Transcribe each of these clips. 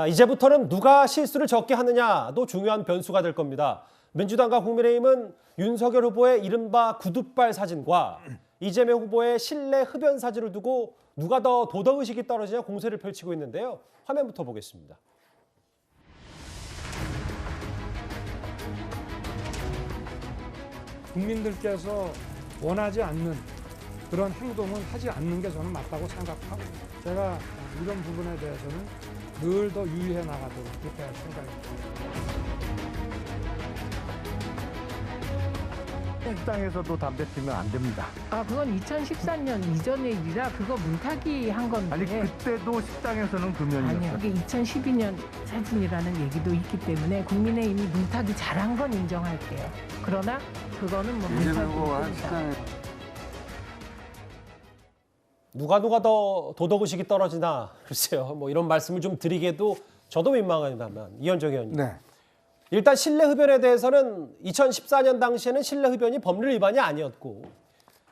이제부터는 누가 실수를 적게 하느냐도 중요한 변수가 될 겁니다. 민주당과 국민의힘은 윤석열 후보의 이른바 구두발 사진과 이재명 후보의 실내 흡연 사진을 두고 누가 더 도덕의식이 떨어지냐 공세를 펼치고 있는데요. 화면부터 보겠습니다. 국민들께서 원하지 않는 그런 행동은 하지 않는 게 저는 맞다고 생각하고 제가 이런 부분에 대해서는 늘 더 유의해 나가도록 그렇게 생각합니다. 식당에서도 담배 피면 안 됩니다. 그건 2014년 이전의 일이라 그거 문탁이 한 건데. 아니 그때도 식당에서는 금연이었어요. 아니요. 그게 2012년 사진이라는 얘기도 있기 때문에 국민의힘이 문탁이 잘한 건 인정할게요. 그러나 그거는 뭐 문탁이 누가 더 도덕의식이 떨어지나 글쎄요. 뭐 이런 말씀을 좀 드리기에도 저도 민망합니다만 이현정 의원님. 네. 일단 실내 흡연에 대해서는 2014년 당시에는 실내 흡연이 법률 위반이 아니었고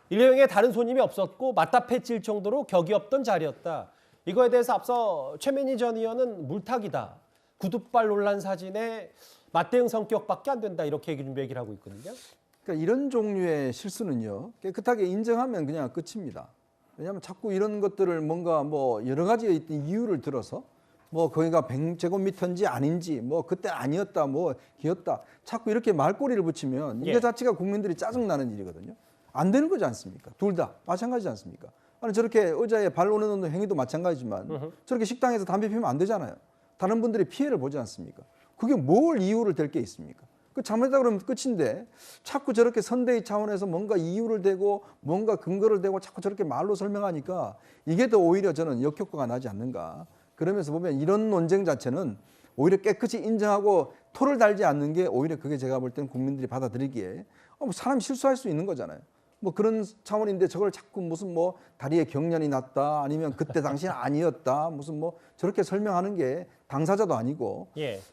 일행에 다른 손님이 없었고 맞다패칠 정도로 격이 없던 자리였다. 이거에 대해서 앞서 최민희 전 의원은 물타기다. 구두발 논란 사진에 맞대응 성격밖에 안 된다. 이렇게 얘기를 하고 있거든요. 그러니까 이런 종류의 실수는요. 깨끗하게 인정하면 그냥 끝입니다. 왜냐하면 자꾸 이런 것들을 뭔가 뭐 여러 가지 이유를 들어서 뭐 거기가 100제곱미터인지 아닌지 뭐 그때 아니었다 뭐 기었다 자꾸 이렇게 말꼬리를 붙이면 이거 자체가 국민들이 짜증나는 일이거든요. 안 되는 거지 않습니까? 둘 다 마찬가지지 않습니까? 아니 저렇게 의자에 발 오는 행위도 마찬가지지만 저렇게 식당에서 담배 피우면 안 되잖아요. 다른 분들이 피해를 보지 않습니까? 그게 뭘 이유를 댈 게 있습니까? 그 잘못했다 그러면 끝인데 자꾸 저렇게 선대위 차원에서 뭔가 이유를 대고 뭔가 근거를 대고 자꾸 저렇게 말로 설명하니까 이게 더 오히려 저는 역효과가 나지 않는가. 그러면서 보면 이런 논쟁 자체는 오히려 깨끗이 인정하고 토를 달지 않는 게 오히려 그게 제가 볼 때는 국민들이 받아들이기에 뭐 사람이 실수할 수 있는 거잖아요. 뭐 그런 차원인데 저걸 자꾸 무슨 뭐 다리에 경련이 났다 아니면 그때 당시는 아니었다 무슨 뭐 저렇게 설명하는 게 당사자도 아니고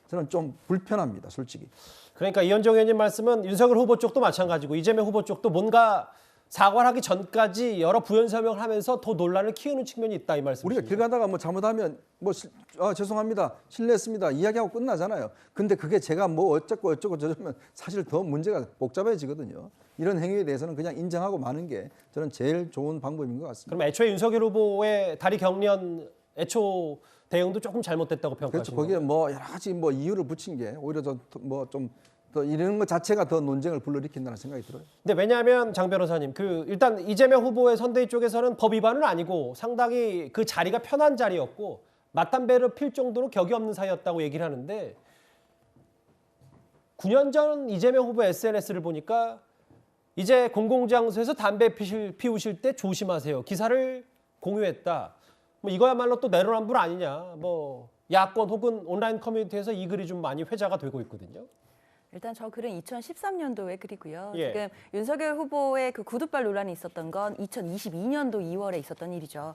저는 좀 불편합니다, 솔직히. 그러니까 이현정 의원님 말씀은 윤석열 후보 쪽도 마찬가지고 이재명 후보 쪽도 뭔가 사과를 하기 전까지 여러 부연 설명을 하면서 더 논란을 키우는 측면이 있다 이 말씀이시죠. 우리가 길 가다가 뭐 잘못하면 뭐 죄송합니다 실례했습니다 이야기하고 끝나잖아요. 근데 그게 제가 뭐 어쩌고 저쩌면 사실 더 문제가 복잡해지거든요. 이런 행위에 대해서는 그냥 인정하고 마는 게 저는 제일 좋은 방법인 것 같습니다. 그럼 애초에 윤석열 후보의 다리 경련 애초 대응도 조금 잘못됐다고 그렇죠. 평가하시는 거기에 뭐 여러 가지 뭐 이유를 붙인 게 오히려 더 이런 것 자체가 더 논쟁을 불러일으킨다는 생각이 들어요. 근데 왜냐하면 장 변호사님, 일단 이재명 후보의 선대위 쪽에서는 법 위반은 아니고 상당히 그 자리가 편한 자리였고 맞담배를 필 정도로 격이 없는 사이였다고 얘기를 하는데 9년 전 이재명 후보 SNS를 보니까 이제 공공장소에서 담배 피우실 때 조심하세요. 기사를 공유했다. 뭐 이거야말로 또 내로남불 아니냐. 뭐 야권 혹은 온라인 커뮤니티에서 이 글이 좀 많이 회자가 되고 있거든요. 일단 저 글은 2013년도의 글이고요. 예. 지금 윤석열 후보의 그 구두발 논란이 있었던 건 2022년도 2월에 있었던 일이죠.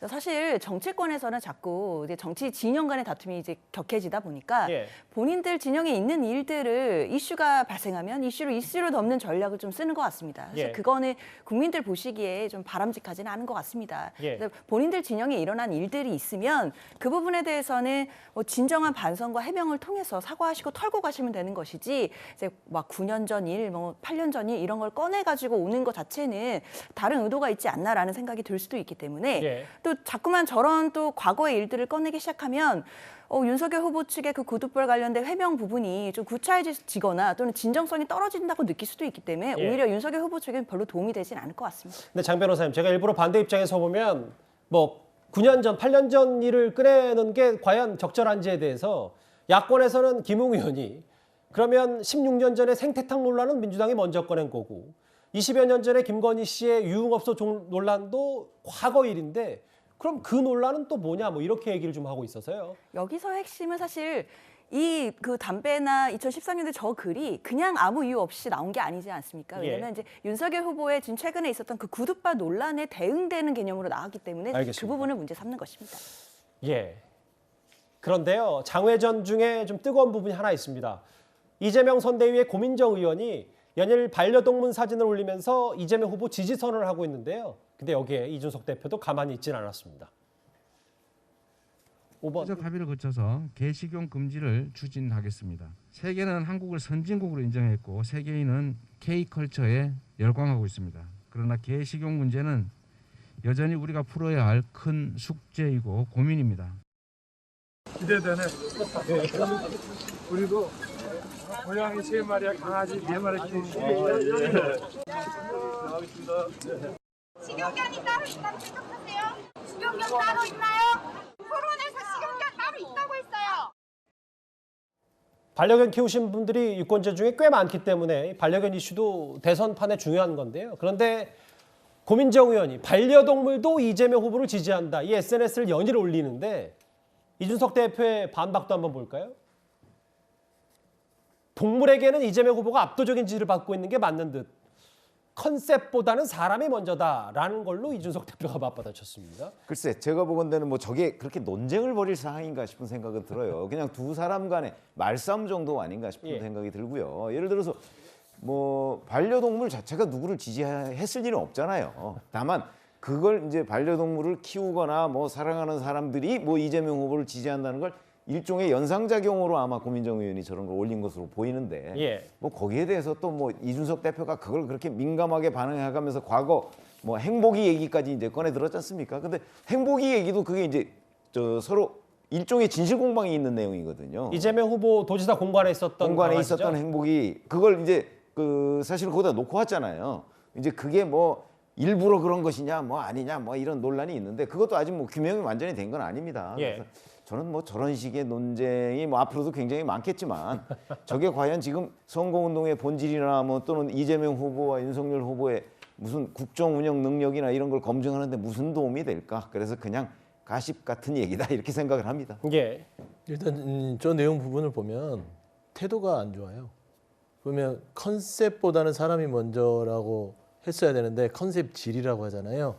사실 정치권에서는 자꾸 이제 정치 진영 간의 다툼이 이제 격해지다 보니까 본인들 진영에 있는 일들을 이슈가 발생하면 이슈를 덮는 전략을 좀 쓰는 것 같습니다. 사실 그거는 국민들 보시기에 좀 바람직하지는 않은 것 같습니다. 그래서 본인들 진영에 일어난 일들이 있으면 그 부분에 대해서는 뭐 진정한 반성과 해명을 통해서 사과하시고 털고 가시면 되는 것이지 이제 막 9년 전 일, 뭐 8년 전 일 이런 걸 꺼내가지고 오는 것 자체는 다른 의도가 있지 않나라는 생각이 들 수도 있기 때문에 또 자꾸만 저런 또 과거의 일들을 꺼내기 시작하면 윤석열 후보 측의 그 구두발 관련된 해명 부분이 좀 구차해지거나 또는 진정성이 떨어진다고 느낄 수도 있기 때문에 오히려 윤석열 후보 측에는 별로 도움이 되진 않을 것 같습니다. 근데 장 변호사님, 제가 일부러 반대 입장에서 보면 뭐 9년 전, 8년 전 일을 꺼내는 게 과연 적절한지에 대해서 야권에서는 김웅 의원이 그러면 16년 전에 생태탕 논란은 민주당이 먼저 꺼낸 거고 20여 년 전에 김건희 씨의 유흥업소 논란도 과거 일인데 그럼 그 논란은 또 뭐냐 뭐 이렇게 얘기를 좀 하고 있어서요. 여기서 핵심은 사실 이 그 담배나 2014년대 저 글이 그냥 아무 이유 없이 나온 게 아니지 않습니까? 왜냐하면 이제 윤석열 후보의 지금 최근에 있었던 그 구두발 논란에 대응되는 개념으로 나왔기 때문에 그 부분을 문제 삼는 것입니다. 그런데요. 장외전 중에 좀 뜨거운 부분이 하나 있습니다. 이재명 선대위의 고민정 의원이 연일 반려동물 사진을 올리면서 이재명 후보 지지 선언을 하고 있는데요. 근데 여기에 이준석 대표도 가만히 있지는 않았습니다. 5번. 적 합의를 거쳐서 개식용 금지를 추진하겠습니다. 세계는 한국을 선진국으로 인정했고 세계인은 K컬처에 열광하고 있습니다. 그러나 개식용 문제는 여전히 우리가 풀어야 할 큰 숙제이고 고민입니다. 기대되네. 우리도 고양이 3마리와 강아지 4마리 키우는데 식용견이 따로 있다고 생각하세요? 식용견 따로 있나요? 토론에서 식용견 따로 있다고 했어요. 반려견 키우신 분들이 유권자 중에 꽤 많기 때문에 반려견 이슈도 대선판에 중요한 건데요. 그런데 고민정 의원이 반려동물도 이재명 후보를 지지한다. 이 SNS를 연일 올리는데 이준석 대표의 반박도 한번 볼까요? 동물에게는 이재명 후보가 압도적인 지지를 받고 있는 게 맞는 듯 컨셉보다는 사람이 먼저다라는 걸로 이준석 대표가 맞받아쳤습니다. 글쎄 제가 보건대는 뭐 저게 그렇게 논쟁을 벌일 사항인가 싶은 생각은 들어요. 그냥 두 사람 간의 말싸움 정도 아닌가 싶은 생각이 들고요. 예를 들어서 뭐 반려동물 자체가 누구를 지지했을 일은 없잖아요. 다만 그걸 이제 반려동물을 키우거나 뭐 사랑하는 사람들이 뭐 이재명 후보를 지지한다는 걸 일종의 연상작용으로 아마 고민정 의원이 저런 걸 올린 것으로 보이는데 뭐 거기에 대해서 또 뭐 이준석 대표가 그걸 그렇게 민감하게 반응해가면서 과거 뭐 행복이 얘기까지 이제 꺼내 들었지 않습니까? 근데 행복이 얘기도 그게 이제 서로 일종의 진실 공방이 있는 내용이거든요. 이재명 후보 도지사 공관에 있었던 강아지죠? 있었던 행복이 그걸 이제 그 사실 거기다 놓고 왔잖아요. 이제 그게 뭐 일부러 그런 것이냐 뭐 아니냐 뭐 이런 논란이 있는데 그것도 아직 뭐 규명이 완전히 된 건 아닙니다. 그래서 저는 뭐 저런 식의 논쟁이 뭐 앞으로도 굉장히 많겠지만 저게 과연 지금 선거운동의 본질이나 뭐 또는 이재명 후보와 윤석열 후보의 무슨 국정 운영 능력이나 이런 걸 검증하는데 무슨 도움이 될까? 그래서 그냥 가십 같은 얘기다 이렇게 생각을 합니다. 일단 저 내용 부분을 보면 태도가 안 좋아요. 그러면 컨셉보다는 사람이 먼저라고 했어야 되는데 컨셉 질이라고 하잖아요.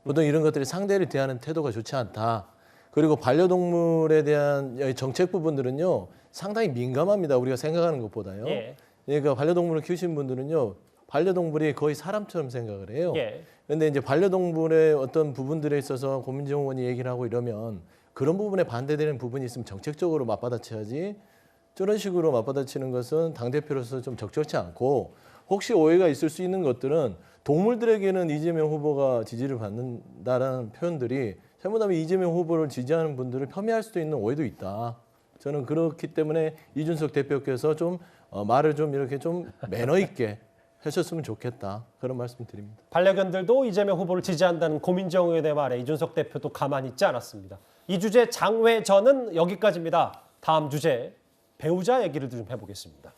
보통 이런 것들이 상대를 대하는 태도가 좋지 않다. 그리고 반려동물에 대한 정책 부분들은요 상당히 민감합니다. 우리가 생각하는 것보다요. 그러니까 반려동물을 키우신 분들은요 반려동물이 거의 사람처럼 생각을 해요. 그런데 이제 반려동물의 어떤 부분들에 있어서 고민정 의원이 얘기를 하고 이러면 그런 부분에 반대되는 부분이 있으면 정책적으로 맞받아쳐야지 저런 식으로 맞받아치는 것은 당대표로서 좀 적절치 않고 혹시 오해가 있을 수 있는 것들은 동물들에게는 이재명 후보가 지지를 받는다라는 표현들이 잘못하면 이재명 후보를 지지하는 분들을 폄훼할 수도 있는 오해도 있다. 저는 그렇기 때문에 이준석 대표께서 좀 말을 좀 이렇게 좀 매너 있게 하셨으면 좋겠다. 그런 말씀 드립니다. 반려견들도 이재명 후보를 지지한다는 고민정 의원의 말에 이준석 대표도 가만히 있지 않았습니다. 이 주제 장외전은 여기까지입니다. 다음 주제 배우자 얘기를 좀 해보겠습니다.